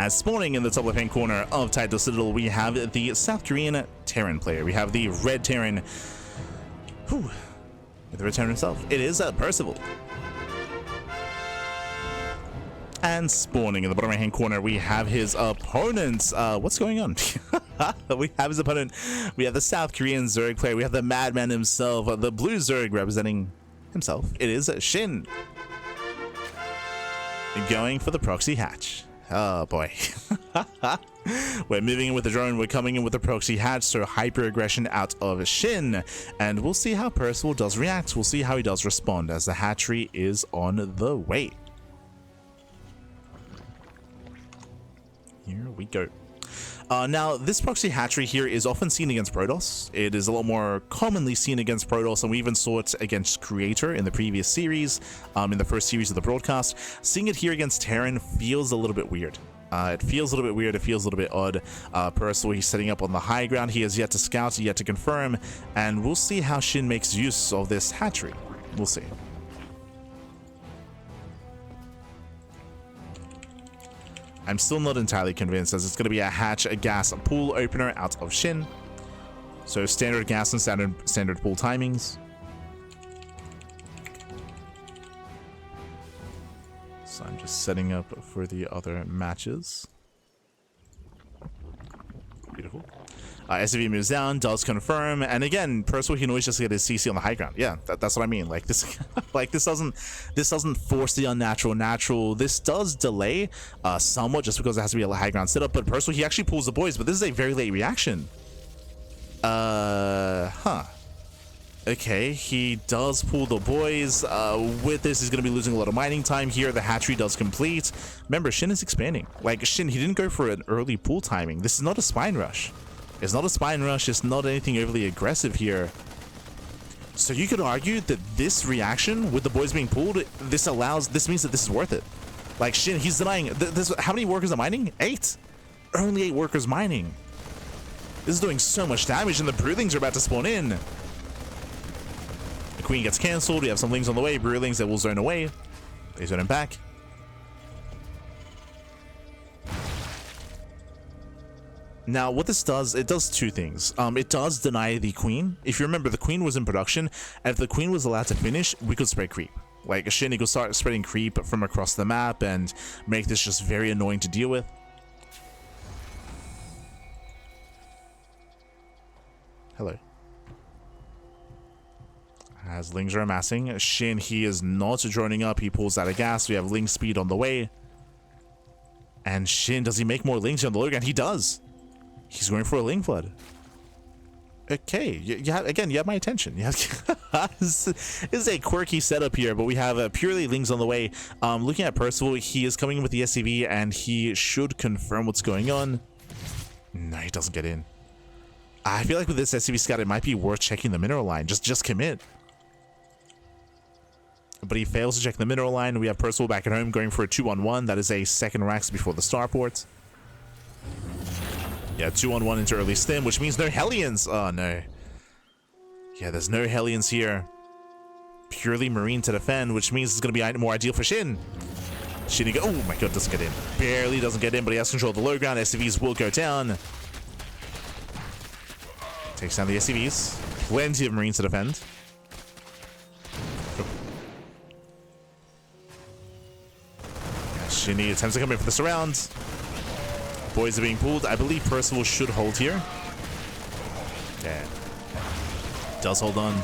Spawning in the top left-hand corner of Title Citadel, we have the South Korean Terran player. We have the Red Terran. Whew. The Red Terran himself. It is Percival. And spawning in the bottom right-hand corner, we have his opponent. What's going on? We have his opponent. We have the South Korean Zerg player. We have the Madman himself, the Blue Zerg representing himself. It is SHIN. Going for the proxy hatch. Oh boy. We're moving in with the drone. We're coming in with the proxy hatch. So hyper aggression out of SHIN. And we'll see how Percival does react. We'll see how he does respond as the hatchery is on the way. Here we go. Now, this proxy hatchery here is often seen against Protoss. It is a lot more commonly seen against Protoss, and we even saw it against Creator in the previous series, in the first series of the broadcast. Seeing it here against Terran feels a little bit weird. It feels a little bit weird. It feels a little bit odd. Percival, he's setting up on the high ground. He has yet to scout, yet to confirm, and we'll see how SHIN makes use of this hatchery. We'll see. I'm still not entirely convinced, as it's going to be a hatch, a gas, a pool opener out of SHIN. So standard gas and standard pool timings. So I'm just setting up for the other matches. Beautiful. SCV moves down, does confirm, and again, Percival, he can always just get his CC on the high ground. Yeah, that's what I mean. Like this, this doesn't force the unnatural natural. This does delay somewhat, just because it has to be a high ground setup. But Percival, he actually pulls the boys, but this is a very late reaction. Okay, he does pull the boys. With this, he's going to be losing a lot of mining time here. The hatchery does complete. Remember, SHIN is expanding. Like SHIN, he didn't go for an early pool timing. This is not a spine rush. It's not a spine rush. It's not anything overly aggressive here. So you could argue that this reaction with the boys being pulled, this means that this is worth it. Like SHIN, he's denying. How many workers are mining? 8. Only 8 workers mining. This is doing so much damage, and the Broodlings are about to spawn in. The Queen gets cancelled. We have some Lings on the way. Broodlings that will zone away. They zone him back. Now, what this does, it does 2 things. It does deny the Queen. If you remember, the Queen was in production, and if the Queen was allowed to finish, we could spread creep. Like, SHIN, he could start spreading creep from across the map and make this just very annoying to deal with. Hello. As Lings are amassing, SHIN, he is not droning up. He pulls out of gas. We have Ling speed on the way. And SHIN, does he make more Lings on the low ground? He does. He's going for a Ling flood. Okay, you have my attention. This is a quirky setup here, but we have purely Lings on the way. Looking at Percival, he is coming in with the SCV, and he should confirm what's going on. No, he doesn't get in. I feel like with this SCV scout, it might be worth checking the mineral line. Just commit. But he fails to check the mineral line. We have Percival back at home going for a 2-on-1. That is a second Rax before the starport. Yeah, 2-on-1 into early stim, which means no Hellions. Oh, no. Yeah, there's no Hellions here. Purely Marine to defend, which means it's going to be more ideal for SHIN. SHIN, oh my god, doesn't get in. Barely doesn't get in, but he has control of the low ground. SCVs will go down. Takes down the SCVs. Plenty of Marines to defend. SHIN attempts to come in for the surround. Boys are being pulled. I believe Percival should hold here. Yeah. Does hold on.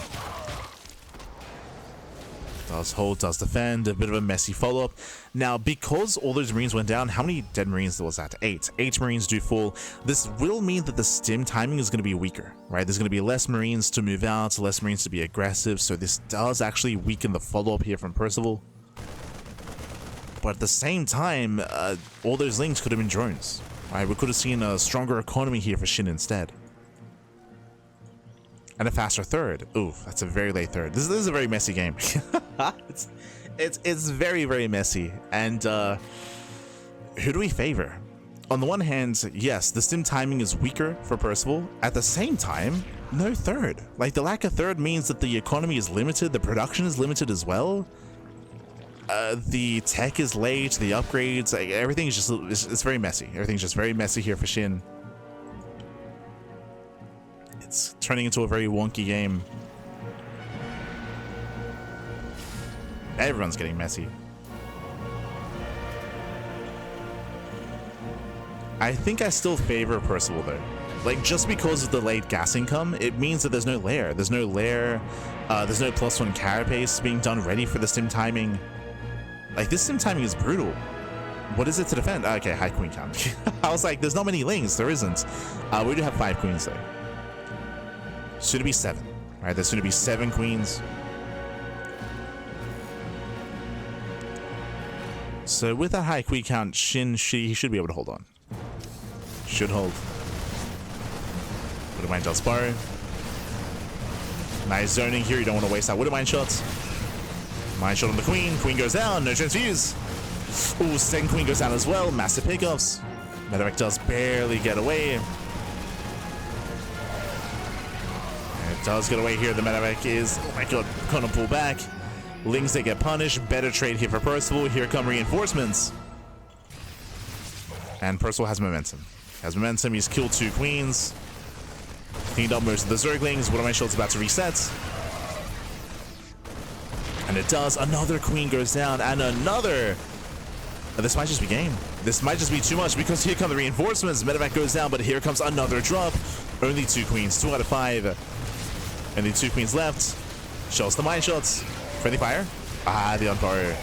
Does hold, does defend. A bit of a messy follow-up. Now, because all those Marines went down, how many dead Marines was that? 8. 8 Marines do fall. This will mean that the stim timing is going to be weaker, right? There's going to be less Marines to move out, less Marines to be aggressive, so this does actually weaken the follow-up here from Percival. But at the same time, all those Lings could have been drones, right? We could have seen a stronger economy here for SHIN instead. And a faster third. Ooh, that's a very late third. This is a very messy game. It's very, very messy. And who do we favor? On the one hand, yes, the stim timing is weaker for Percival. At the same time, no third. Like, the lack of third means that the economy is limited, the production is limited as well. The tech is late, the upgrades, like, everything is just, it's very messy. Everything's just very messy here for SHIN. It's turning into a very wonky game. Everyone's getting messy. I think I still favor Percival though. Like, just because of the late gas income, it means that there's no lair. There's no lair. There's no +1 carapace being done ready for the stim timing. Like, this stim timing is brutal. What is it to defend? Okay, high queen count. I was like, there's not many lings. There isn't. We do have 5 queens though. Soon to be 7. Right, there's soon to be 7 queens. So with that high queen count, SHIN, he should be able to hold on. Should hold. Widowmine does borrow. Nice zoning here. You don't want to waste that Widowmine shots. Mind shot on the queen. Queen goes down. No transfuse. Ooh, second queen goes down as well. Massive pickups. Medevac does barely get away. And it does get away here. The Medevac is, oh my god, gonna pull back. Lings, they get punished. Better trade here for Percival. Here come reinforcements. And Percival has momentum. He's killed 2 queens. Cleaned up most of the Zerglings. One of my shields about to reset. And it does. Another queen goes down. And another. This might just be game. This might just be too much because here come the reinforcements. Medevac goes down, but here comes another drop. Only 2 queens. 2 out of 5. Only 2 queens left. Shows the mine shots. Friendly fire. Ah, the unborrow.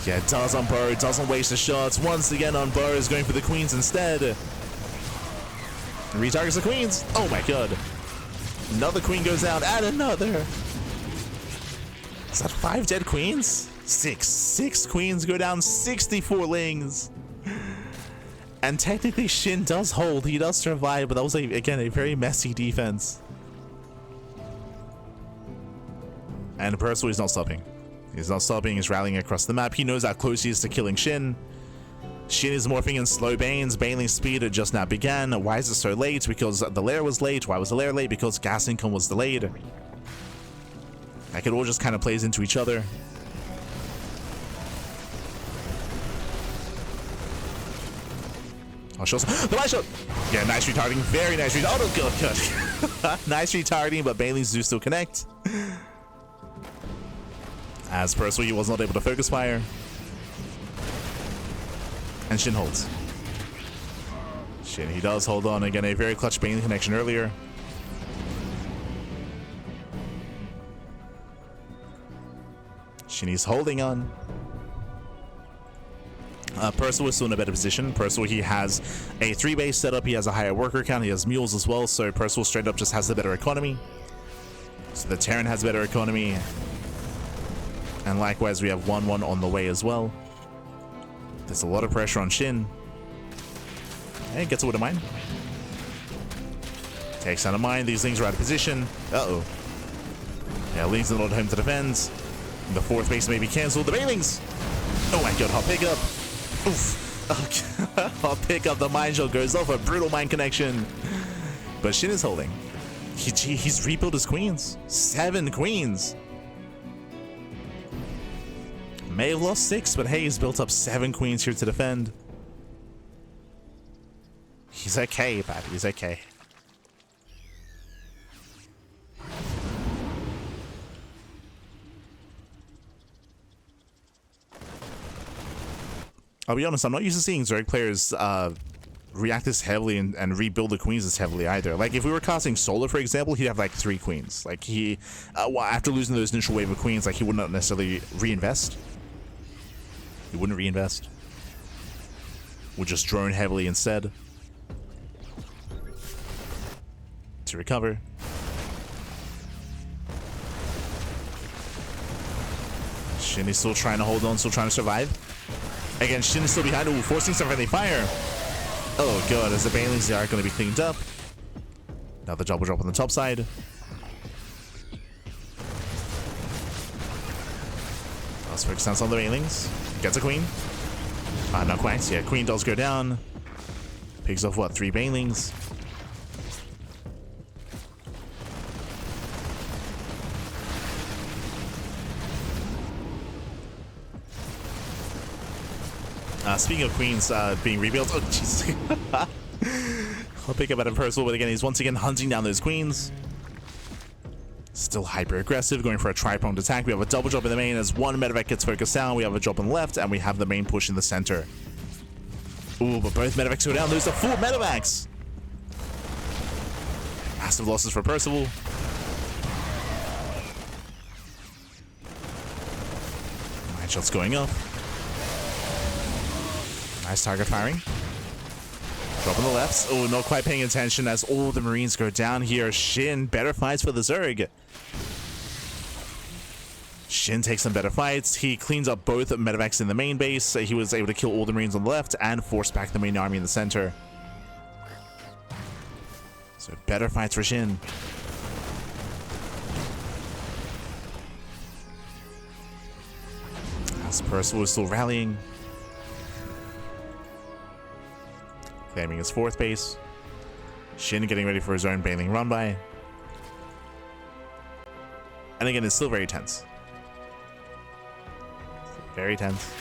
Yeah, it does unborrow. Doesn't waste the shots. Once again, unborrow is going for the queens instead. Retargets the queens. Oh my god. Another queen goes down. And another. Is that 5 dead queens? 6. 6 queens go down. 64 lings. And technically, SHIN does hold. He does survive. But that was, again, a very messy defense. And Percival is not stopping. He's not stopping. He's rallying across the map. He knows how close he is to killing SHIN. SHIN is morphing in slow Banes. Baneling speed had just now began. Why is it so late? Because the lair was late. Why was the lair late? Because gas income was delayed. Like, it all just kind of plays into each other. I'll show some. The light shot! Yeah, nice retargeting. Very nice retargeting. Oh, good. Nice retargeting, but Banelings do still connect. As Percival, he was not able to focus fire. And SHIN holds. SHIN, he does hold on. Again, a very clutch Bane connection earlier. SHIN, he's holding on. Percival is still in a better position. Percival, he has a 3-base setup. He has a higher worker count. He has mules as well. So Percival straight up just has the better economy. So the Terran has better economy. And likewise, we have 1-1 on the way as well. There's a lot of pressure on SHIN. And gets a Widowmine. Takes out a mine. These Lings are out of position. Uh-oh. Yeah, Lings are not home to defend. The 4th base may be cancelled. The Banelings! Oh my god, hot pickup. Oof. Okay. Hot pickup. The mine shot goes off. A brutal mine connection. But SHIN is holding. He's rebuilt his queens. 7 queens. May have lost 6, but hey, he's built up 7 queens here to defend. He's okay, bud. He's okay. I'll be honest, I'm not used to seeing Zerg players react this heavily and rebuild the queens this heavily either. Like, if we were casting Solar, for example, he'd have like 3 queens. Like, he, after losing those initial wave of queens, like, he would not necessarily reinvest. He wouldn't reinvest. Would just drone heavily instead. To recover. SHIN is still trying to hold on, still trying to survive. Again, SHIN is still behind. Ooh, forcing some friendly fire. Oh god, as the Banelings are going to be cleaned up. Now the double drop on the top side. Let's focus down on the Banelings. Gets a queen. Not quite. Yeah, queen does go down. Picks off, what, 3 Banelings. Speaking of queens being rebuilt, oh jeez. I'll pick up at a Percival, but again, he's once again hunting down those queens. Still hyper aggressive, going for a tri-pronged attack. We have a double drop in the main as one medevac gets focused down. We have a drop on the left, and we have the main push in the center. Ooh, but both medevacs go down. There's the 4 medevacs. Massive losses for Percival. Nine shots going up. Nice target firing. Drop on the left. Oh, not quite paying attention as all the Marines go down here. SHIN better fights for the Zerg. SHIN takes some better fights. He cleans up both medevacs in the main base. He was able to kill all the Marines on the left and force back the main army in the center. So better fights for SHIN. As Percival is still rallying. Claiming his 4th base. SHIN getting ready for his own bailing run by. And again, it's still very tense. Very tense.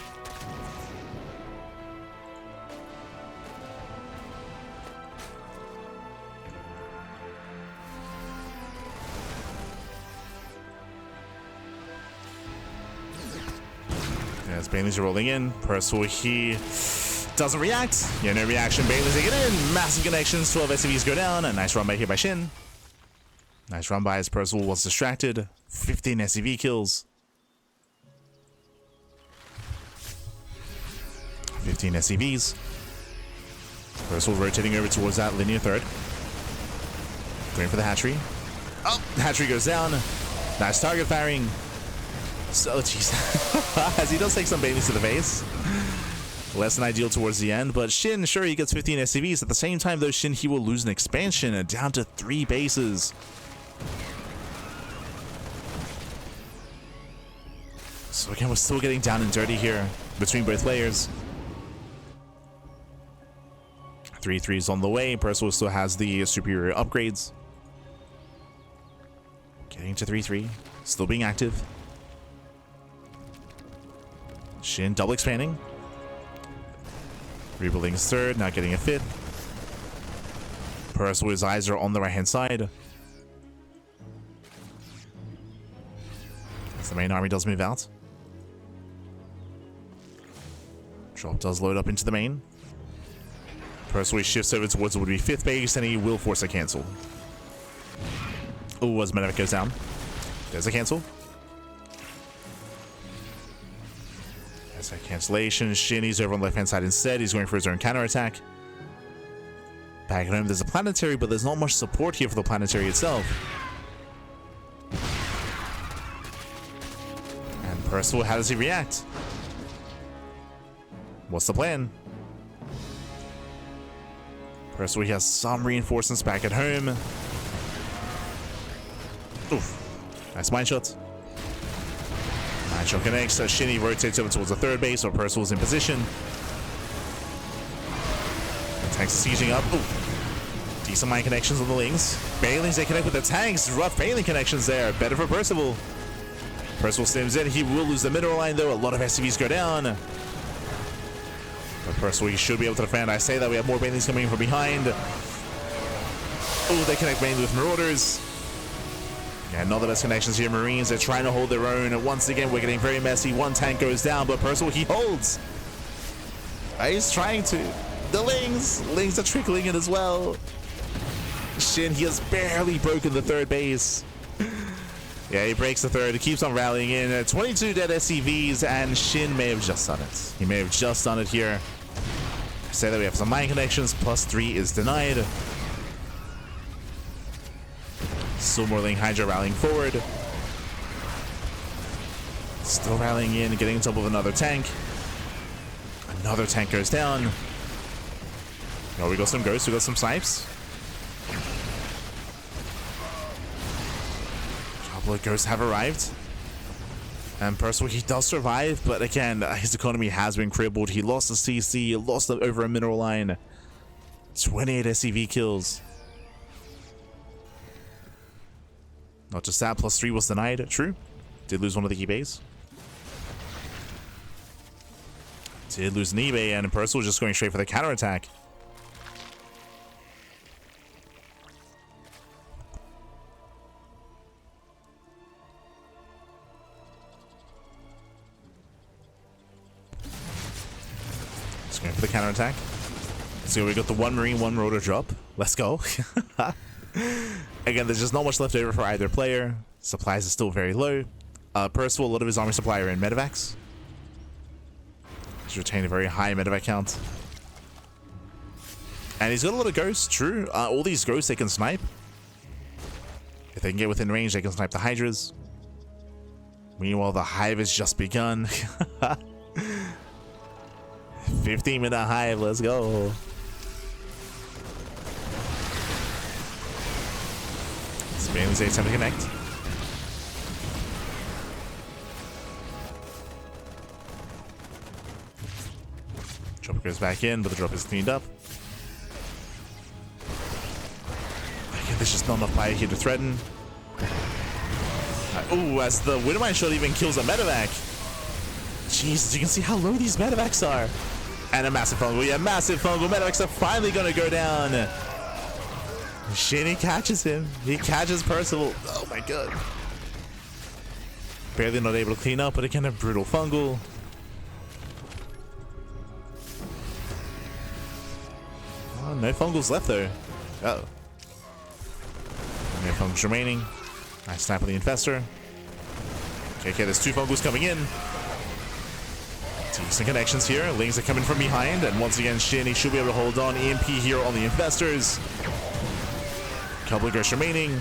As Bailey's rolling in, Percival, he doesn't react. Yeah, no reaction. Bailey's taking it in. Massive connections. 12 SCVs go down. A nice run by here by SHIN. Nice run by as Percival was distracted. 15 SCV kills. 15 SCVs. Percival rotating over towards that linear third. Going for the hatchery. Oh, the hatchery goes down. Nice target firing. So, jeez. As he does take some Baileys to the face. Less than ideal towards the end, but SHIN, sure, he gets 15 SCVs. At the same time, though, SHIN, he will lose an expansion down to 3 bases. So again, we're still getting down and dirty here between both players. 3-3s on the way. Percival still has the superior upgrades. Getting to 3-3. Still being active. SHIN double expanding. Rebuilding his 3rd, not getting a fit. Percival, his eyes are on the right-hand side. As the main army does move out. Drop does load up into the main. Percival shifts over towards what would be 5th base, and he will force a cancel. Oh, as medevac goes down. There's a cancel. There's that cancellation. SHIN, he's over on the left-hand side instead. He's going for his own counterattack. Back at home, there's a planetary, but there's not much support here for the planetary itself. And Percival, how does he react? What's the plan? Percival, he has some reinforcements back at home. Oof. Nice mine shot. Mine shot connects. SHIN rotates over towards the 3rd base, so Percival's in position. The tanks are sieging up. Ooh. Decent mine connections on the Lings. Bailings, they connect with the tanks. Rough bailing connections there. Better for Percival. Percival stims in. He will lose the mineral line, though. A lot of SCVs go down. But Percival, he should be able to defend. I say that we have more Bailings coming in from behind. Oh, they connect mainly with Marauders. Yeah, not the best connections here. Marines, they're trying to hold their own. Once again, we're getting very messy. One tank goes down, but Percival, he holds. He's trying to. The Lings are trickling in as well. SHIN, he has barely broken the 3rd base. Yeah, he breaks the 3rd. He keeps on rallying in. 22 dead SCVs, and SHIN may have just done it. He may have just done it here. I say that we have some mine connections. +3 is denied. Still more Ling Hydra rallying forward. Still rallying in, getting on top of another tank. Another tank goes down. Oh, we got some ghosts, we got some snipes. A couple of ghosts have arrived. And Percival, he does survive, but again, his economy has been crippled. He lost the CC, lost over a mineral line. 28 SCV kills. Not just that, +3 was denied. True. Did lose one of the key bays. Did lose an eBay, and Percival just going straight for the counterattack. Just going for the counterattack. So we got the 1 Marine, 1 Rotor drop. Let's go. Again, there's just not much left over for either player. Supplies are still very low. Percival, a lot of his army supply are in medevacs. He's retained a very high medevac count. And he's got a lot of ghosts, true. All these ghosts they can snipe. If they can get within range, they can snipe the Hydras. Meanwhile, the Hive has just begun. 15-minute Hive, let's go. Bailey's attempt to connect. Drop goes back in, but the drop is cleaned up. Again, there's just not enough fire here to threaten. Ooh, as the Widowmine shot even kills a medevac. Jesus, you can see how low these medevacs are. And a massive fungal. Yeah, massive fungal. Medevacs are finally going to go down. SHIN, he catches him. He catches Percival. Oh my god. Barely not able to clean up, but again, a brutal fungal. Oh, no fungals left though. Uh oh. No fungals remaining. Nice snap on the Infestor. Okay, there's 2 fungals coming in. Decent connections here. Lings are coming from behind, and once again, SHIN, he should be able to hold on. EMP here on the Infestors. Couple of ghosts remaining.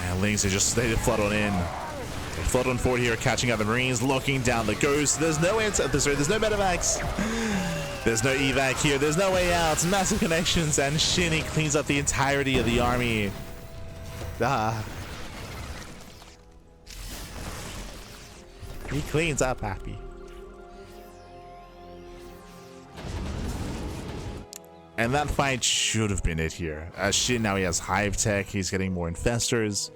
And Lings, they flood on in. They flood on forward here, catching out the Marines, locking down the ghosts. There's no answer. There's no medevacs. There's no evac here. There's no way out. Massive connections, and SHIN, he cleans up the entirety of the army. He cleans up happy. And that fight should have been it here. SHIN, now he has Hive Tech, he's getting more Infestors.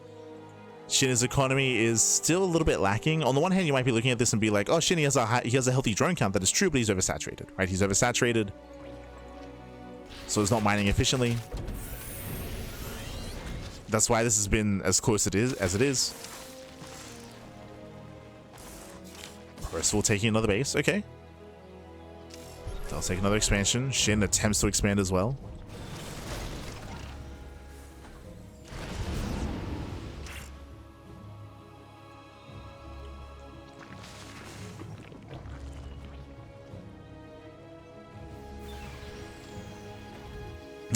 SHIN's economy is still a little bit lacking. On the one hand, you might be looking at this and be like, oh, SHIN, he has a healthy drone count. That is true, but he's oversaturated, right? He's oversaturated. So he's not mining efficiently. That's why this has been as close as it is. Percival taking another base, okay. They'll take another expansion. SHIN attempts to expand as well.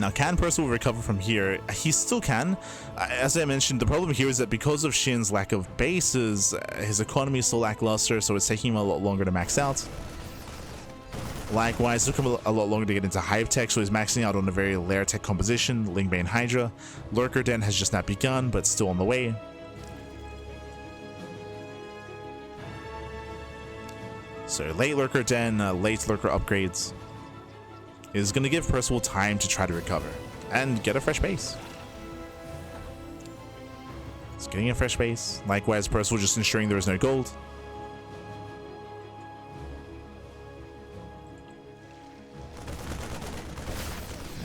Now, can Percival recover from here? He still can. As I mentioned, the problem here is that because of SHIN's lack of bases, his economy is still lackluster, so it's taking him a lot longer to max out. Likewise, it took him a lot longer to get into Hive Tech, so he's maxing out on a very Lair Tech composition. Lingbane Hydra. Lurker Den has just not begun, but still on the way. So late Lurker Den, late Lurker upgrades is going to give Percival time to try to recover and get a fresh base. He's getting a fresh base. Likewise, Percival just ensuring there is no gold.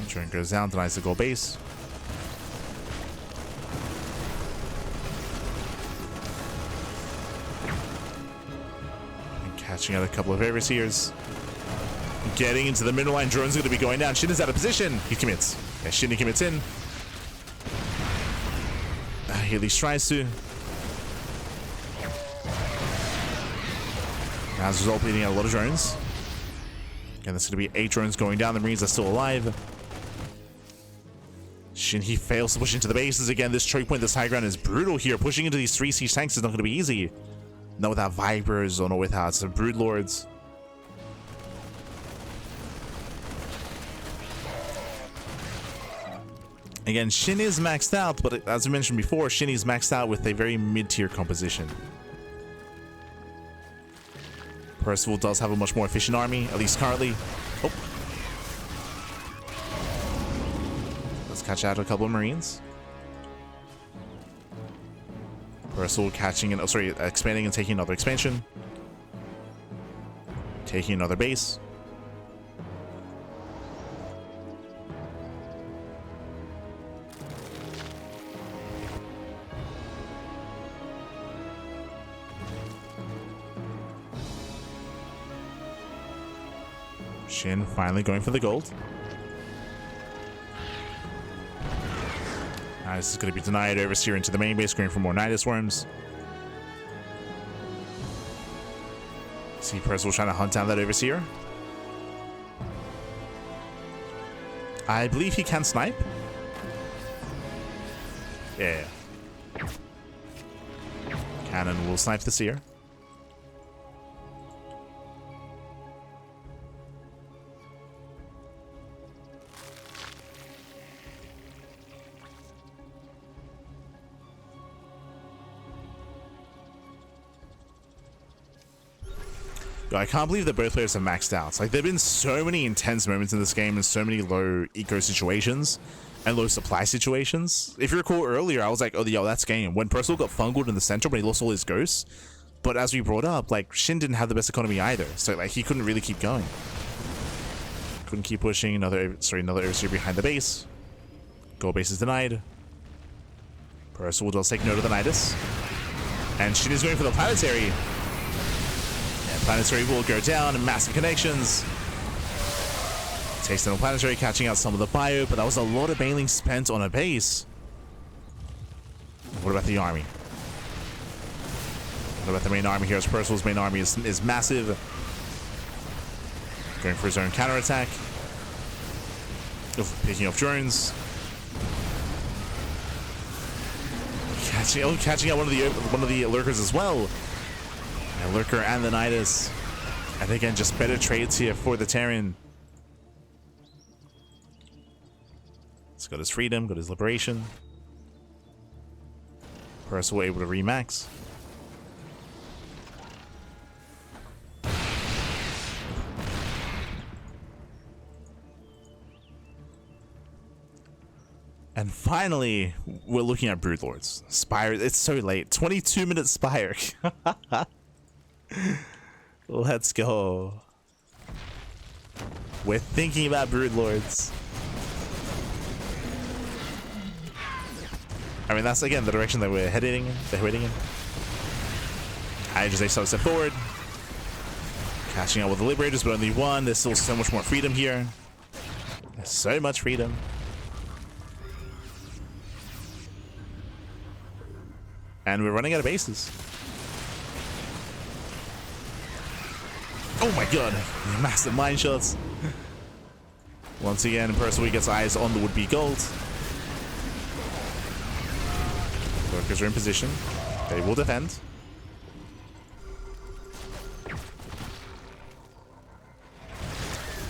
Drone goes down, denies the gold base. And catching out a couple of overseers. Getting into the middle line, drone's going to be going down. SHIN is out of position. He commits. Yeah, SHIN commits in. He at least tries to. As a result, bleeding out a lot of drones. Again, there's going to be 8 drones going down. The Marines are still alive. SHIN, he fails to push into the bases again. This choke point, this high ground is brutal here. Pushing into these 3 siege tanks is not going to be easy. Not without Vipers or not without some Brood Lords. Again, SHIN is maxed out, but as I mentioned before, SHIN is maxed out with a very mid-tier composition. Percival does have a much more efficient army, at least currently. Oh. Let's catch out a couple of Marines. Percival catching and expanding and taking another expansion. Taking another base. Shin finally going for the gold. This is going to be denied. Overseer into the main base, going for more Nidus Worms. See Percival trying to hunt down that Overseer. I believe he can snipe. Yeah. Cannon will snipe the Seer. Yo, I can't believe that both players have maxed out. Like, there have been so many intense moments in this game and so many low eco situations and low supply situations. If you recall earlier, I was like, oh, yo, that's game. When Percival got fungled in the center, but he lost all his ghosts. But as we brought up, like, Shin didn't have the best economy either. So, like, he couldn't really keep going. Couldn't keep pushing. Another overseer behind the base. Gold base is denied. Percival does take note of the Nidus. And Shin is going for the planetary. Planetary will go down and massive connections. Takes down the planetary, catching out some of the bio, but that was a lot of bailing spent on a base. What about the army? What about the main army here? As Percival's main army is massive. Going for his own counterattack. Picking up drones. Catching out one of the lurkers as well. A lurker and the Nidus. And again, just better trades here for the Terran. He's got his freedom, got his liberation. Percival able to remax. And finally, we're looking at Broodlords. Spire, it's so late. 22-minute Spire. Let's go. We're thinking about Broodlords. I mean, that's again the direction that we're heading in. Hydra takes a step forward. Catching up with the Liberators, but only one. There's still so much more freedom here. There's so much freedom. And we're running out of bases. Oh my god, massive mine shots. Once again, Percival gets eyes on the would-be gold. Lurkers are in position. They will defend.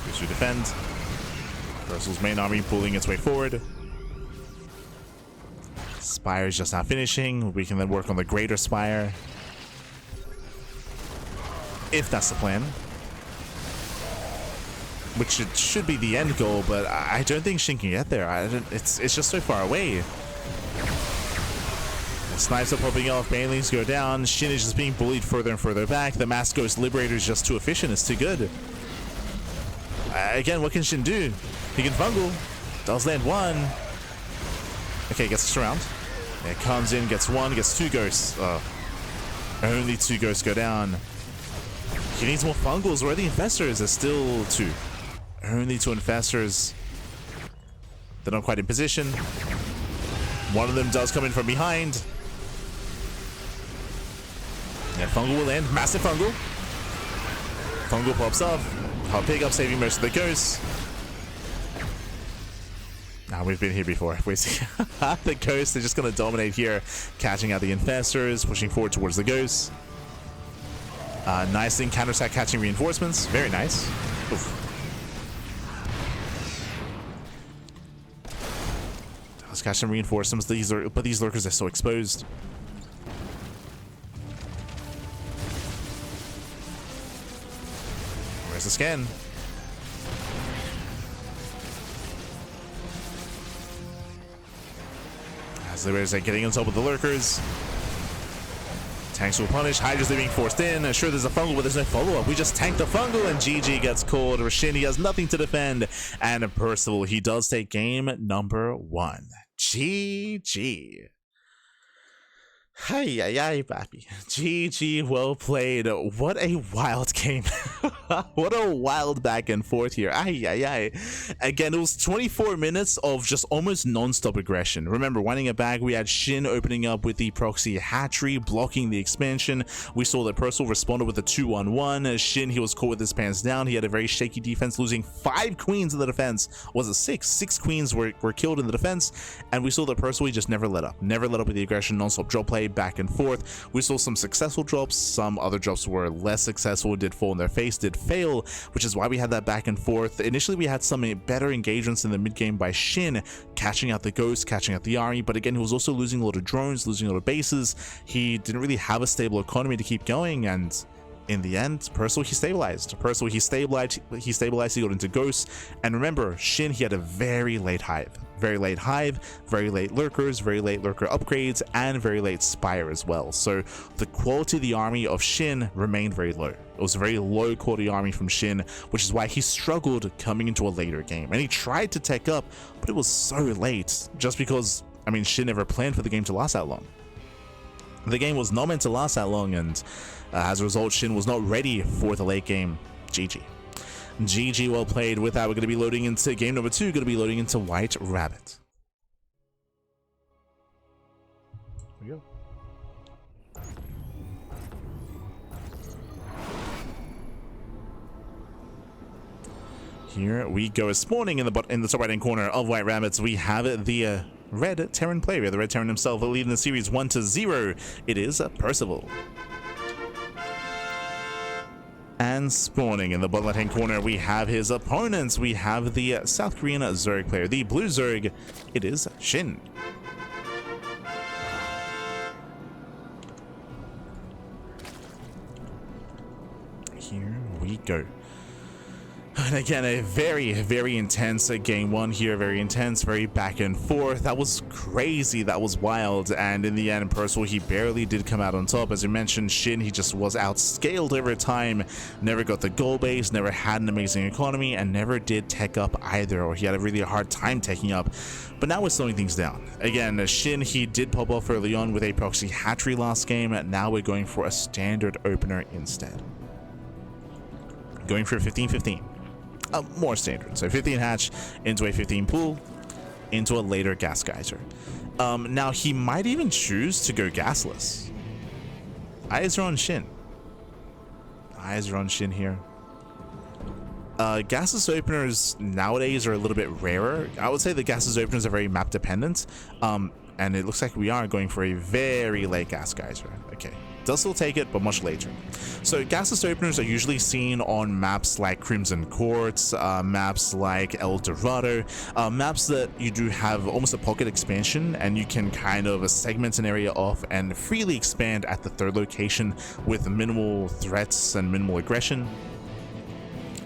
Those who defend. Percival's main army pulling its way forward. Spire is just now finishing. We can then work on the greater Spire. If that's the plan. Which it should be the end goal, but I don't think Shin can get there. It's just so far away. The snipes are popping off, banelings go down, Shin is just being bullied further and further back. The Mass Ghost Liberator is just too efficient, it's too good. Again, what can Shin do? He can fungal. Does land one. Okay, gets a surround. It comes in, gets one, gets two ghosts. Only two ghosts go down. He needs more fungals. Where are the infestors? There's still two. Only two infestors. They're not quite in position. One of them does come in from behind. Yeah, fungal will land. Massive fungal. Fungal pops up. Hot pick up, saving most of the ghosts. Now we've been here before. The ghosts are just going to dominate here, catching out the infestors, pushing forward towards the ghosts. Nice thing, counterattack catching reinforcements. Very nice. Oof. Let's catch some reinforcements. But these lurkers are so exposed. Where's the scan? As the Liberators are getting on top of the lurkers. Tanks will punish. Hydras are being forced in. Sure, there's a fungal, but there's no follow-up. We just tank the fungal, and GG gets called. Shin, he has nothing to defend. And Percival, he does take game number 1. GG. Hi, papi. GG, well played. What a wild game. What a wild back and forth here. Again, it was 24 minutes of just almost non-stop aggression. Remember, winding it back, we had Shin opening up with the proxy hatchery, blocking the expansion. We saw that Percival responded with a 2-on-1. Shin, he was caught with his pants down. He had a very shaky defense, losing 5 queens in the defense. Was it 6? 6 queens were killed in the defense. And we saw that Percival, he just never let up. Never let up with the aggression, non-stop drop play, back and forth. We saw some successful drops, some other drops were less successful, did fall in their face, did fail, which is why we had that back and forth. Initially, we had some better engagements in the mid game by Shin, catching out the ghost, catching out the army, but again, he was also losing a lot of drones, losing a lot of bases. He didn't really have a stable economy to keep going, and in the end, Percival, he stabilized. He stabilized, he got into ghosts. And remember, Shin, he had a very late hive. Very late hive, very late lurkers, very late lurker upgrades, and very late spire as well. So the quality of the army of Shin remained very low. It was a very low quality army from Shin, which is why he struggled coming into a later game. And he tried to tech up, but it was so late, just because, I mean, Shin never planned for the game to last that long. The game was not meant to last that long, and as a result, Shin was not ready for the late game. GG. GG, well played. With that, we're going to be loading into game number 2, going to be loading into White Rabbit. Here we go. Here we go. Spawning in the top right hand corner of White Rabbits, we have the Red Terran player, the Red Terran himself, leading the series 1-0. It is Percival. And spawning in the bottom left-hand corner, we have his opponents. We have the South Korean Zerg player, the Blue Zerg. It is Shin. Here we go. And again, a very, very intense game 1 here. Very intense, very back and forth. That was crazy. That was wild. And in the end, Percival, he barely did come out on top. As you mentioned, Shin, he just was outscaled over time. Never got the goal base, never had an amazing economy, and never did tech up either, or he had a really hard time teching up. But now we're slowing things down. Again, Shin, he did pop off early on with a proxy hatchery last game. Now we're going for a standard opener instead. Going for a 15-15. More standard. So 15 hatch into a 15 pool into a later gas geyser. Now he might even choose to go gasless. Eyes are on Shin. Eyes are on Shin here. Gasless openers nowadays are a little bit rarer. I would say the gasless openers are very map dependent. And it looks like we are going for a very late gas geyser. Okay. Does still take it, but much later. So gasless openers are usually seen on maps like Crimson Courts, maps like El Dorado, maps that you do have almost a pocket expansion, and you can kind of segment an area off and freely expand at the third location with minimal threats and minimal aggression.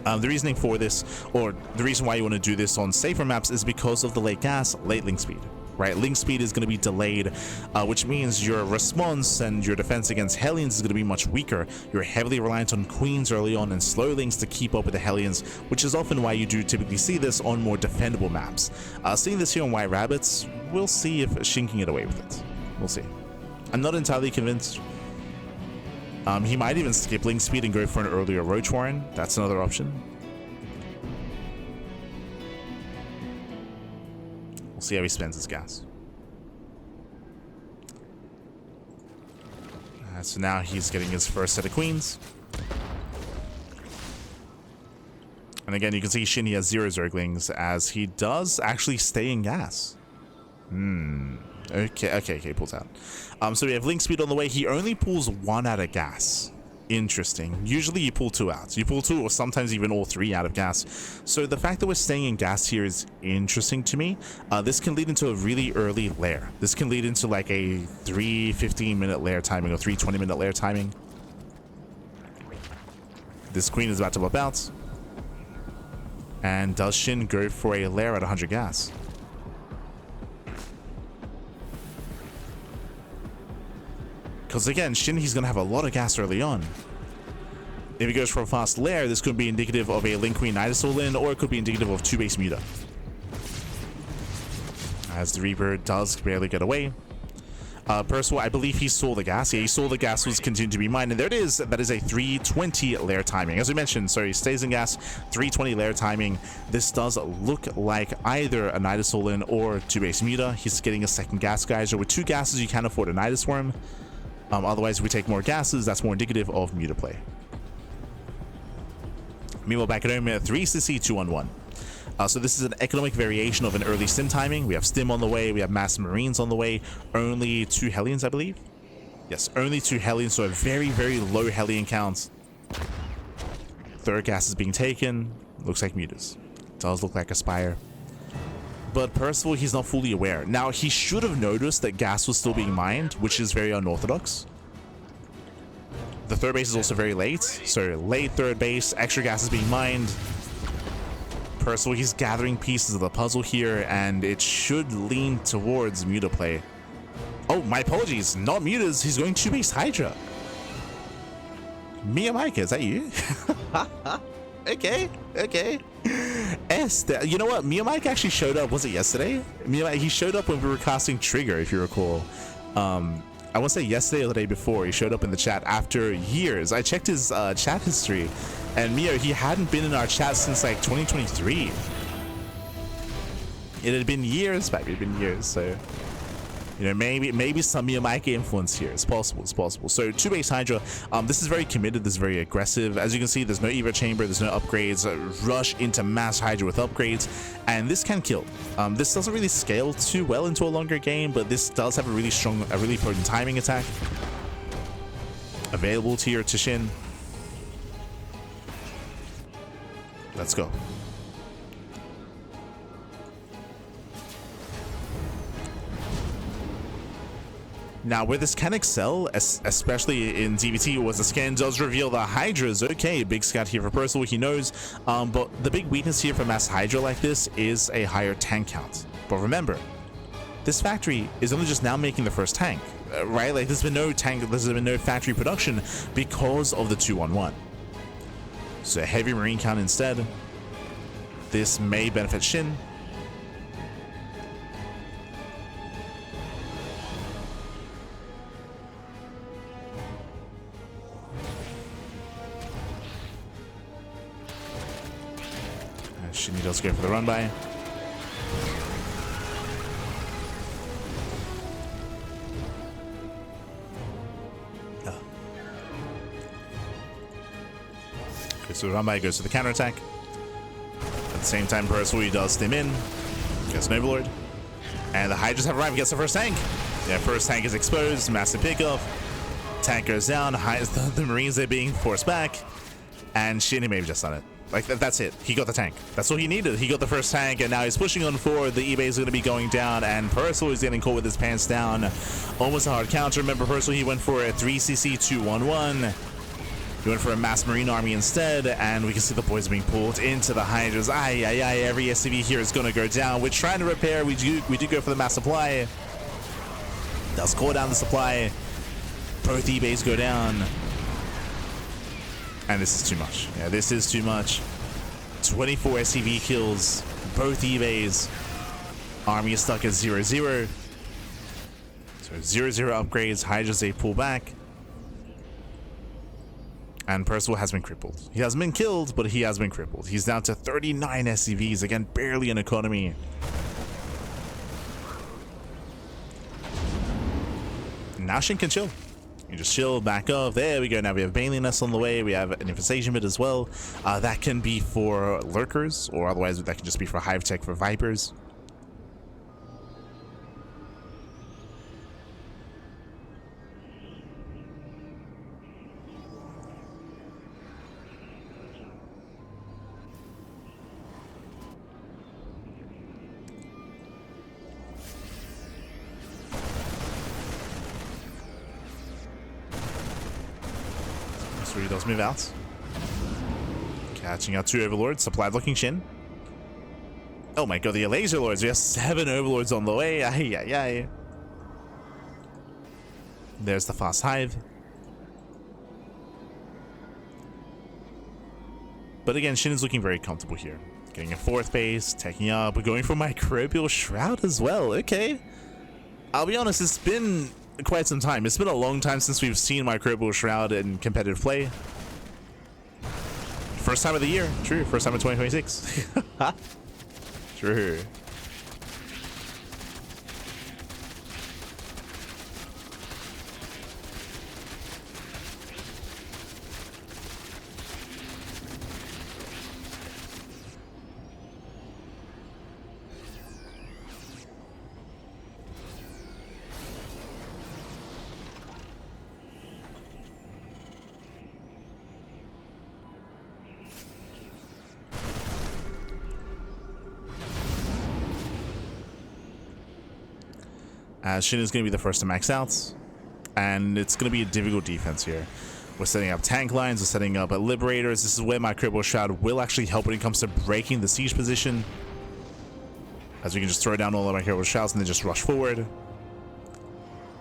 The reasoning for this, or the reason why you want to do this on safer maps, is because of the late gas, late link speed. Right, link speed is going to be delayed, which means your response and your defense against Hellions is going to be much weaker. You're heavily reliant on queens early on and slow links to keep up with the Hellions, which is often why you do typically see this on more defendable maps. Seeing this here on White Rabbits, we'll see if Shin can get away with it. We'll see. I'm not entirely convinced. He might even skip link speed and go for an earlier Roach Warren. That's another option. See how he spends his gas. So now he's getting his first set of queens. And again, you can see Shin, he has 0 Zerglings, as he does actually stay in gas. Okay, pulls out. So we have link speed on the way. He only pulls 1 out of gas. Interesting. Usually you pull 2 out. You pull 2 or sometimes even all 3 out of gas. So the fact that we're staying in gas here is interesting to me. This can lead into a really early lair. This can lead into like a 3 15-minute lair timing or 3 20-minute lair timing. This queen is about to pop out. And does Shin go for a lair at 100 gas? Because again, SHIN, he's going to have a lot of gas early on. If he goes for a fast lair, this could be indicative of a Link Queen Nidus all-in, or it could be indicative of 2-base Muta. As the Reaper does barely get away. Percival, I believe he saw the gas. Yeah, he saw the gas was continuing to be mined, and there it is. That is a 320 lair timing. As we mentioned, so he stays in gas, 320 lair timing. This does look like either a Nidus all-in or 2-base Muta. He's getting a second gas geyser. With 2 gases, you can't afford a Nidus for him. Otherwise, if we take more gases, that's more indicative of Muta play. Meanwhile, back at home, 3CC 2-on-1. So this is an economic variation of an early Stim timing. We have Stim on the way, we have Mass Marines on the way, only 2 Hellions, I believe. Yes, only 2 Hellions, so a very, very low Hellion count. Third gas is being taken. Looks like Mutas. Does look like a Spire. But Percival, he's not fully aware. Now, he should have noticed that gas was still being mined, which is very unorthodox. The third base is also very late, so late third base, extra gas is being mined. Percival, he's gathering pieces of the puzzle here, and it should lean towards Muta play. Oh, my apologies, not Mutas, he's going 2-base Hydra. Mia Mike, is that you? Okay. You know what? Mia Mike actually showed up, was it yesterday? He showed up when we were casting Trigger, if you recall. I want to say yesterday or the day before. He showed up in the chat after years. I checked his chat history, and Mio, he hadn't been in our chat since like 2023. It had been years back. It had been years. So, you know, maybe some Miyamaki influence here. It's possible. It's possible. So 2-base Hydra. This is very committed. This is very aggressive. As you can see, there's no Evo chamber. There's no upgrades. Rush into mass Hydra with upgrades, and this can kill. This doesn't really scale too well into a longer game, but this does have a really strong, a really potent timing attack available to your SHIN. Let's go. Now, where this can excel, especially in ZvT, was the scan does reveal the Hydras. Okay, big scout here for Percival, he knows. But the big weakness here for mass Hydra like this is a higher tank count. But remember, this factory is only just now making the first tank, right? Like, there's been no tank, there's been no factory production because of the 2-on-1. So a heavy marine count instead. This may benefit SHIN. SHIN does go for the run by. Okay, so the run by goes to the counter attack. At the same time, Percival does stim in. Gets an Overlord. And the Hydras have arrived. Gets the first tank. Yeah, first tank is exposed. Massive pickup. Tank goes down. The Marines are being forced back. And SHIN, he may have just done it. Like, that's it. He got the tank. That's all he needed. He got the first tank, and now he's pushing on forward. The eBay is going to be going down, and Percival is getting caught with his pants down. Almost a hard counter. Remember, Percival, he went for a 3CC 2-1-1. He went for a mass marine army instead, and we can see the boys being pulled into the Hydras. Aye, aye, aye. Every SCV here is going to go down. We're trying to repair. We do go for the mass supply. Does call down the supply. Both eBays go down. And this is too much. Yeah, this is too much. 24 SCV kills, both eBays. Army is stuck at 0-0. So 0-0 upgrades, Hydras they pull back. And Percival has been crippled. He hasn't been killed, but he has been crippled. He's down to 39 SCVs, again, barely an economy. Now SHIN can chill. You just chill, back up. There we go. Now we have Baneliness on the way. We have an Infestation Bit as well. That can be for Lurkers, or otherwise that can just be for Hive Tech for Vipers. So he does move out. Catching out 2 Overlords. Supplied looking SHIN. Oh my god, the Laser Lords. We have 7 Overlords on the way. Aye, aye, aye. There's the fast hive. But again, Shin is looking very comfortable here. Getting a 4th base, taking up, going for Microbial Shroud as well. Okay. I'll be honest, it's been quite some time. It's been a long time since we've seen Microbial Shroud in competitive play. First time of the year. True. First time in 2026. True. Shin is going to be the first to max out, and it's going to be a difficult defense here. We're setting up tank lines, we're setting up liberators. This is where my Microbial Shroud will actually help when it comes to breaking the siege position, as we can just throw down all of my Microbial Shrouds and then just rush forward.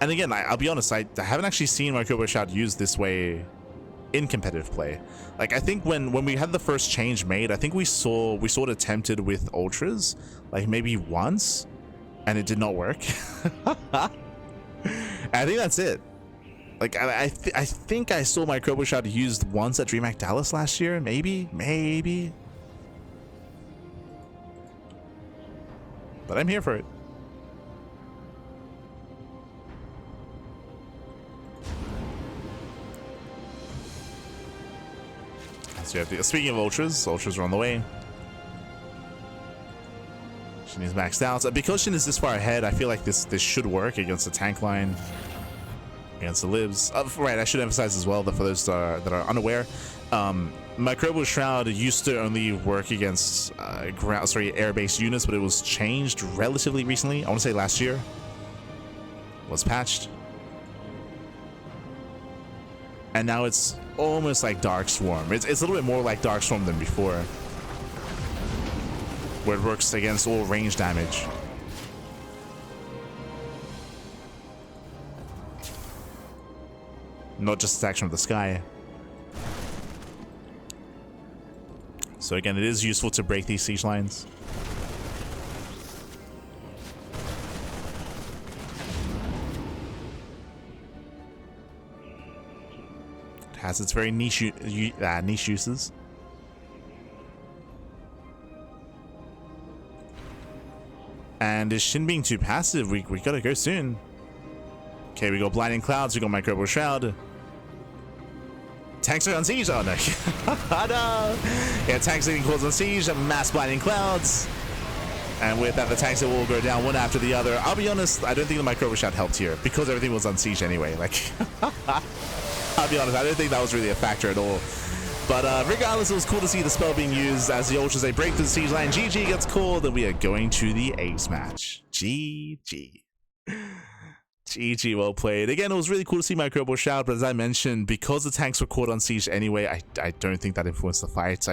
And again, I'll be honest, I haven't actually seen my Microbial Shroud used this way in competitive play. Like, I think when we had the first change made, I think we saw it attempted with ultras, like maybe once, and it did not work. I think that's it. Like, I think I saw Microbial Shroud used once at DreamHack Dallas last year, maybe. But I'm here for it. So you have speaking of ultras are on the way. Shin is maxed out. Because Shin is this far ahead, I feel like this should work against the tank line, against the libs. Right, I should emphasize as well that for those that are unaware, Microbial Shroud used to only work against air-based units, but it was changed relatively recently. I want to say last year. Was patched. And now it's almost like Dark Swarm. It's a little bit more like Dark Swarm than before, where it works against all range damage. Not just attacks from the sky. So again, it is useful to break these siege lines. It has its very niche uses. And is Shin being too passive? We gotta go soon. Okay, we got Blinding Clouds, we got Microbial Shroud. Tanks are on siege. Oh no. Oh no. Yeah, tanks leading cores on siege, mass Blinding Clouds. And with that, the tanks will all go down one after the other. I'll be honest, I don't think the Microbial Shroud helped here because everything was on siege anyway. Like, I'll be honest, I don't think that was really a factor at all. But regardless, it was cool to see the spell being used as the ultras, they break through the siege line. GG gets called, and we are going to the ace match. GG. GG, well played. Again, it was really cool to see Microbial Shroud, but as I mentioned, because the tanks were caught on siege anyway, I don't think that influenced the fights.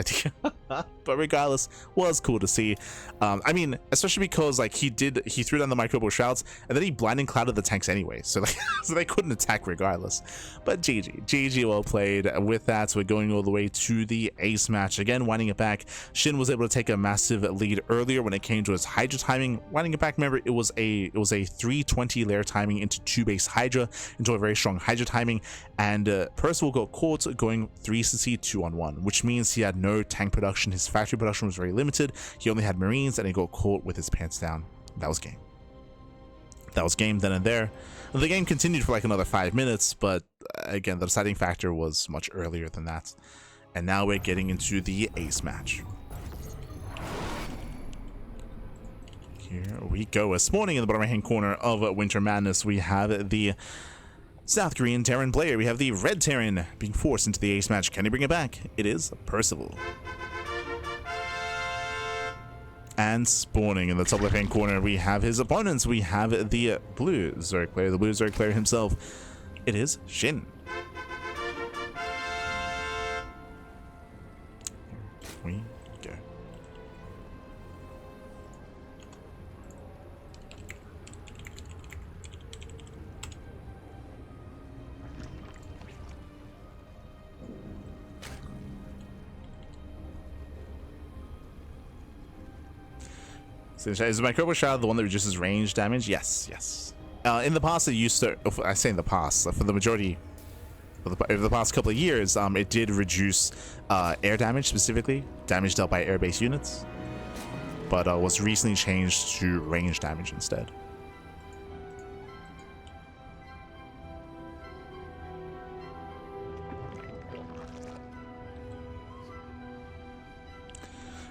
But regardless, was cool to see. I mean, especially because like he threw down the Microbial Shrouds and then he blinding clouded the tanks anyway, so like so they couldn't attack regardless. But GG, well played. With that, we're going all the way to the ace match. Again, winding it back, Shin was able to take a massive lead earlier when it came to his Hydra timing. Winding it back, remember, it was a 320 layer timing into 2 base Hydra, into a very strong Hydra timing, and Percival got caught going 3CC 2-on-1, which means he had no tank production. His factory production was very limited. He only had Marines, and he got caught with his pants down. That was game. That was game then and there. The game continued for like another 5 minutes, but again, the deciding factor was much earlier than that. And now we're getting into the ace match. Here we go. Spawning in the bottom right hand corner of Winter Madness, we have the South Korean Terran player. We have the Red Terran being forced into the ace match. Can he bring it back? It is Percival. And spawning in the top left hand corner, we have his opponents. We have the blue Zerg player, the blue Zerg player himself. It is Shin. We go. So is the Microbo Shroud the one that reduces range damage? Yes, yes. In the past, it used to. I say in the past, for the majority, over the past couple of years, it did reduce air damage, specifically damage dealt by air-based units, but was recently changed to range damage instead.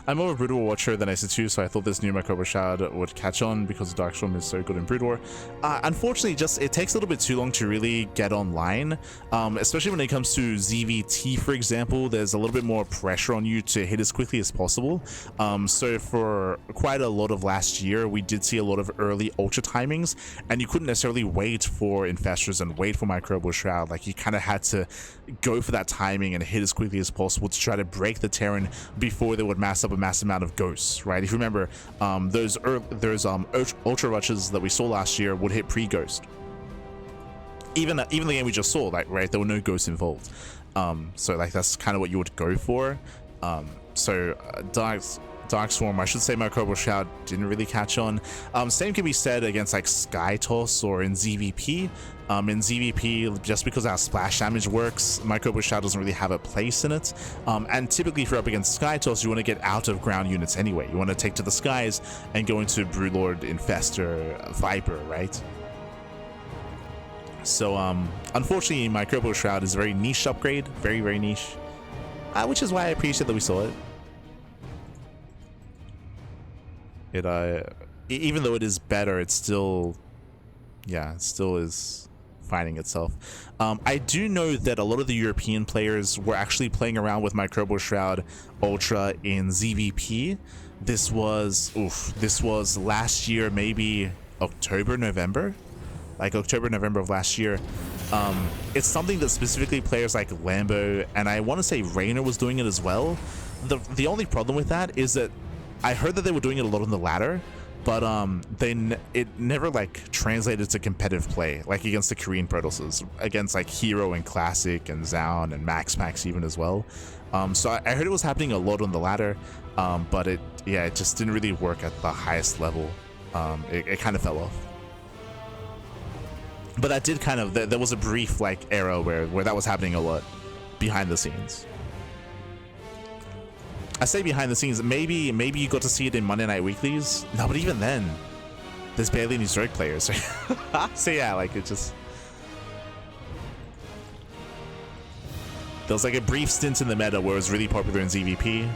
I'm more of a Brood War watcher than SC2, so I thought this new Microbo Shroud would catch on because Darkstorm is so good in Brood War. Unfortunately, just it takes a little bit too long to really get online, especially when it comes to ZvT, for example. There's a little bit more pressure on you to hit as quickly as possible. So for quite a lot of last year, we did see a lot of early ultra timings, and you couldn't necessarily wait for Infestors and wait for Microbo Shroud. Like, you kind of had to go for that timing and hit as quickly as possible to try to break the Terran before they would mass up a massive amount of ghosts, right? If you remember, those ultra rushes that we saw last year would hit pre-ghost. Even the game we just saw, like, right, there were no ghosts involved. So like that's kind of what you would go for. Darkstorm, I should say Microbo Shroud didn't really catch on. Same can be said against like Sky Toss or in ZvP. In ZvP, just because our splash damage works, Microbo Shroud doesn't really have a place in it. And typically if you're up against Sky Toss, you want to get out of ground units anyway. You want to take to the skies and go into Broodlord, Infestor, Viper, right? So unfortunately, Microbo Shroud is a very niche upgrade, very, very niche. Which is why I appreciate that we saw it. Even though it is better, it's still, yeah, it still is finding itself. I do know that a lot of the European players were actually playing around with Microbo Shroud Ultra in ZvP. This was last year, maybe October, November of last year. It's something that specifically players like Lambo and I want to say Raynor was doing it as well. The only problem with that is that I heard that they were doing it a lot on the ladder, but it never like translated to competitive play, like against the Korean Protosses, against like Hero and Classic and Zaun and Max even as well. So I heard it was happening a lot on the ladder, but it just didn't really work at the highest level. It kind of fell off. But that did kind of, there was a brief like era where that was happening a lot behind the scenes. I say behind the scenes, maybe you got to see it in Monday Night Weeklies. No, but even then, there's barely any Zerg players. So yeah, like it just... There was like a brief stint in the meta where it was really popular in ZvP,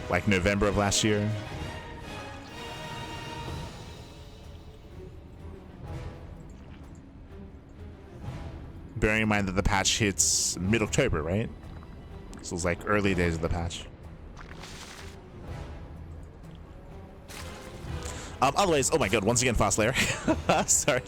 like November of last year. Bearing in mind that the patch hits mid-October, right? So it's like early days of the patch. Otherwise, oh my god, once again, fast layer. Sorry.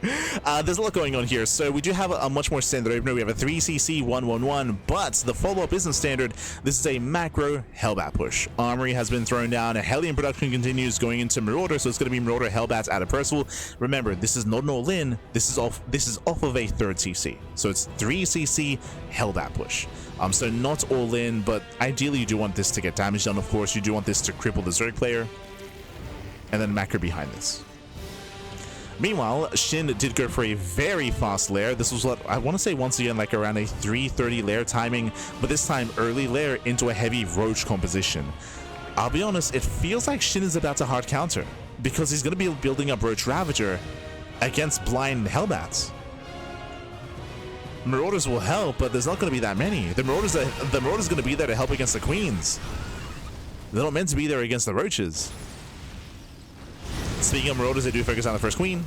There's a lot going on here. So we do have a much more standard opener. We have a 3cc 111, but the follow-up isn't standard. This is a macro Hellbat push. Armory has been thrown down. A Hellion production continues going into Marauder, so it's going to be Marauder Hellbats out of Percival. Remember, this is not an all-in. This is off of a 3rd CC. So it's 3cc Hellbat push. So not all in, but ideally you do want this to get damage done, of course. You do want this to cripple the Zerg player. And then macro behind this. Meanwhile, SHIN did go for a very fast lair. This was what I want to say once again, like around a 3:30 lair timing, but this time early lair into a heavy Roach composition. I'll be honest, it feels like SHIN is about to hard counter because he's going to be building up Roach Ravager against blind Hellbats. Marauders will help, but there's not going to be that many. The Marauders going to be there to help against the Queens. They're not meant to be there against the Roaches. Speaking of Marauders, they do focus on the first Queen.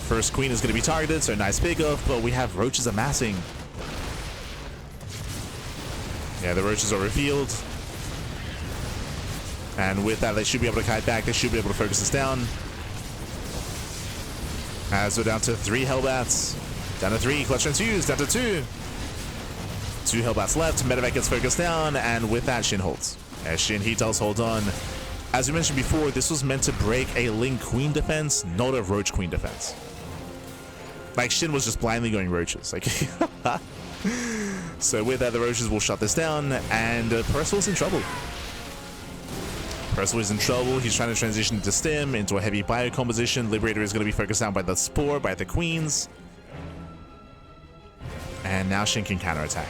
First Queen is going to be targeted, so nice pickoff, but we have Roaches amassing. Yeah, the Roaches are revealed. And with that, they should be able to kite back. They should be able to focus this down. As we're down to 3 Hellbats. Down to 3, clutch transfuse, down to 2. 2 Hellbats left, Medevac gets focused down, and with that, SHIN holds. As SHIN, he does hold on. As we mentioned before, this was meant to break a Ling Queen defense, not a Roach Queen defense. Like, SHIN was just blindly going Roaches. Like, so with that, the Roaches will shut this down, and Percival's in trouble. Percival is in trouble. He's trying to transition into Stim, into a heavy bio composition. Liberator is going to be focused down by the Spore, by the Queens. And now SHIN can counterattack.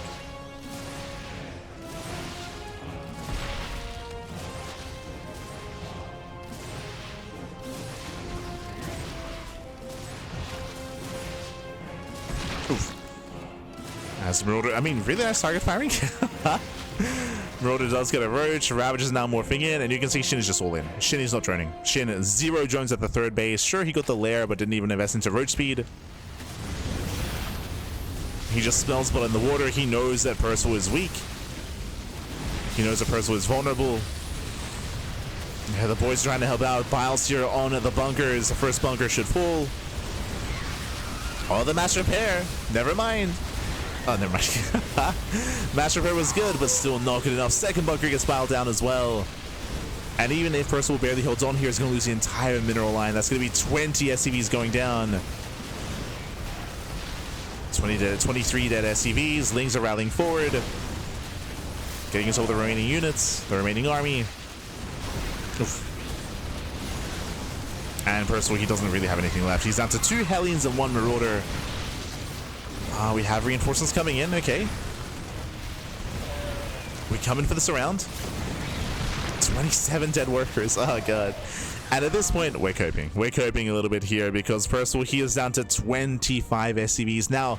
Oof. As Marauder, I mean, really nice target firing. Marauder does get a roach. Ravage is now morphing in, and you can see SHIN is just all in. SHIN is not droning. SHIN 0 drones at the third base. Sure, he got the lair, but didn't even invest into roach speed. He just smells blood in the water. He knows that Percival is weak. He knows that Percival is vulnerable. Yeah, the boys are trying to help out. Biles here on the bunkers. The first bunker should fall. Oh, the mass repair. Never mind. Oh, never mind. Mass repair was good, but still not good enough. Second bunker gets piled down as well. And even if Percival barely holds on here, he's going to lose the entire mineral line. That's going to be 20 SCVs going down. 20 dead, 23 dead SCVs. Lings are rallying forward. Getting us all the remaining units, the remaining army. Oof. And Percival, he doesn't really have anything left. He's down to 2 Hellions and 1 Marauder. We have reinforcements coming in, okay. We come in for this round. 27 dead workers, oh god. And at this point, we're coping. We're coping a little bit here because Percival, he is down to 25 SCVs. Now,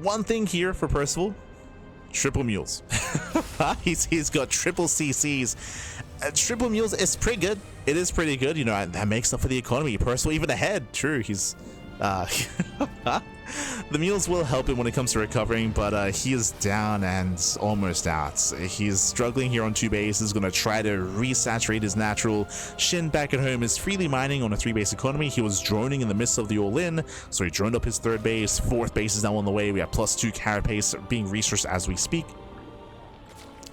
one thing here for Percival, triple mules. he's got triple CCs. Triple mules is pretty good. It is pretty good. You know, that makes up for the economy. Percival even ahead. True, he's... the mules will help him when it comes to recovering, but he is down and almost out. He's struggling here on 2 bases, going to try to resaturate his natural. SHIN back at home is freely mining on a 3-base economy. He was droning in the midst of the all-in, so he droned up his 3rd base. 4th base is now on the way. We have +2 carapace being resourced as we speak.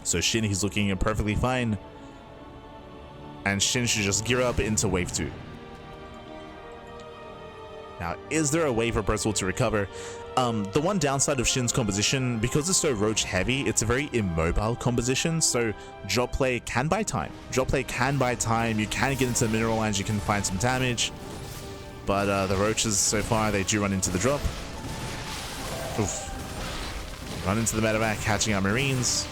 So SHIN, he's looking perfectly fine. And SHIN should just gear up into wave 2. Now, is there a way for Percival to recover? The one downside of SHIN's composition, because it's so roach heavy, it's a very immobile composition, so drop play can buy time. Drop play can buy time, you can get into the mineral lines, you can find some damage, but the roaches so far, they do run into the drop. Oof. Run into the medevac, catching our marines.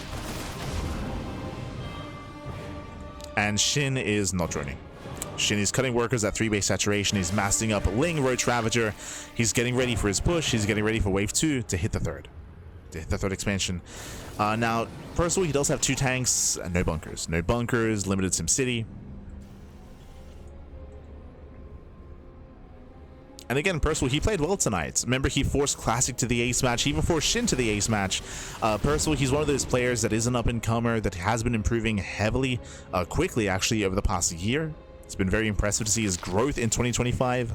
And SHIN is not droning. SHIN is cutting workers at 3-base saturation. He's massing up Ling, Roach Ravager. He's getting ready for his push. He's getting ready for wave 2 to hit the 3rd. To hit the 3rd expansion. Now, Percival, he does have 2 tanks and no bunkers. No bunkers, limited Sim City. And again, Percival, he played well tonight. Remember, he forced Classic to the ace match. He even forced SHIN to the ace match. Percival, he's one of those players that is an up-and-comer, that has been improving heavily, quickly, actually, over the past year. It's been very impressive to see his growth in 2025.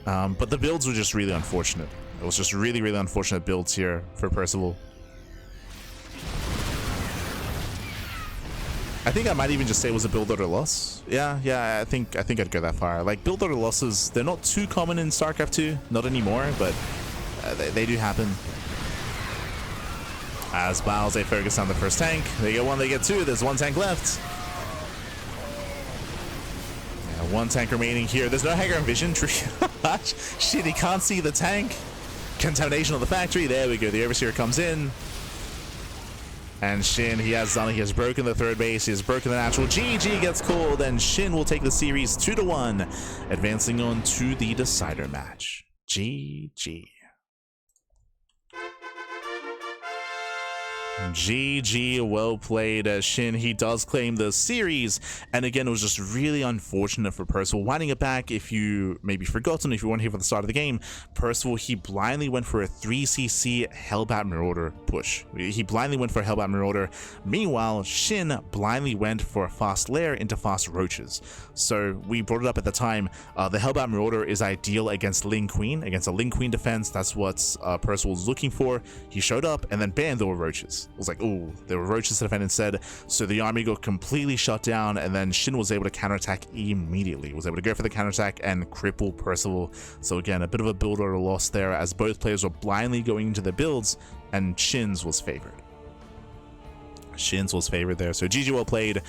But the builds were just really unfortunate. It was just really, really unfortunate builds here for Percival. I think I might even just say it was a build order loss. Yeah, I think I'd go that far. Like, build order losses, they're not too common in StarCraft 2, not anymore, but they do happen. As Biles, they focus on the first tank. They get 1, they get 2. There's 1 tank left. Yeah, 1 tank remaining here. There's no Hagar Vision. Shit, he can't see the tank. Contamination of the factory. There we go. The Overseer comes in. And SHIN, he has done it. He has broken the 3rd base. He has broken the natural. GG gets called, and SHIN will take the series 2-1, advancing on to the decider match. GG. GG, well played, SHIN. He does claim the series, and again, it was just really unfortunate for Percival. Winding it back, if you maybe forgotten, if you weren't here for the start of the game, Percival, he blindly went for a 3cc Hellbat Marauder push. He blindly went for a Hellbat Marauder. Meanwhile, SHIN blindly went for a fast lair into fast roaches. So we brought it up at the time, the Hellbat Marauder is ideal against Ling Queen, against a Ling Queen defense. That's what Percival was looking for. He showed up, and then bam, there were roaches. roaches. It was like, oh, there were roaches to defend instead. So the army got completely shut down, and then SHIN was able to counterattack immediately. Was able to go for the counterattack and cripple Percival. So again, a bit of a build order loss there, as both players were blindly going into their builds, and SHIN's was favored. SHIN's was favored there. So GG, well played.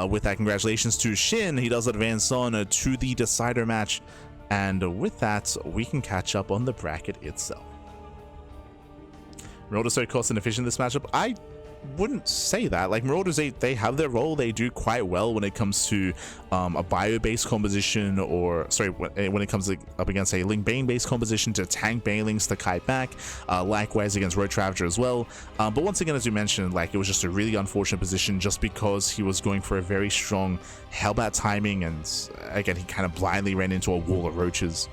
With that, congratulations to SHIN. He does advance on to the decider match. And with that, we can catch up on the bracket itself. Marauders are cost and efficient this matchup. I wouldn't say that. Like, Marauders, they have their role. They do quite well when it comes to a bio-based composition, or sorry, when it comes to, up against a Link Bane-based composition to tank Banelings to kite back. Likewise against Road Ravager as well. But once again, as you mentioned, like, it was just a really unfortunate position just because he was going for a very strong Hellbat timing, and again, he kind of blindly ran into a wall of roaches.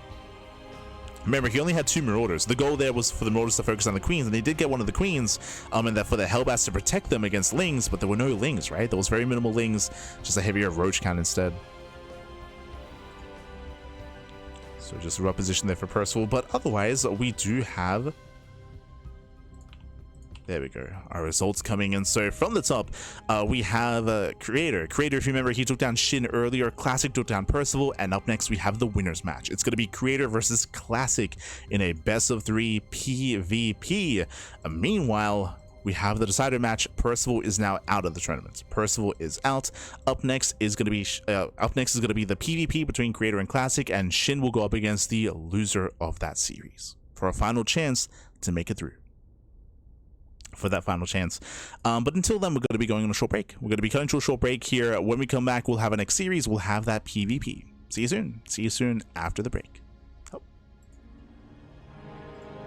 Remember, he only had 2 Marauders. The goal there was for the Marauders to focus on the Queens, and they did get one of the Queens, and that for the Hellbats to protect them against Lings, but there were no Lings, right? There was very minimal Lings, just a heavier Roach count instead. So just a rough position there for Percival, but otherwise, we do have... There we go. Our results coming in. So from the top, we have Creator. Creator, if you remember, he took down SHIN earlier. Classic took down Percival. And up next, we have the winners match. It's going to be Creator versus Classic in a best of 3 PvP. Meanwhile, we have the decider match. Percival is now out of the tournament. Percival is out. Up next is going to be the PvP between Creator and Classic, and SHIN will go up against the loser of that series for a final chance to make it through. For that final chance. But until then, we're going to be going on a short break. We're going to be cutting to a short break here. When we come back, we'll have a next series. We'll have that PvP. See you soon. See you soon after the break.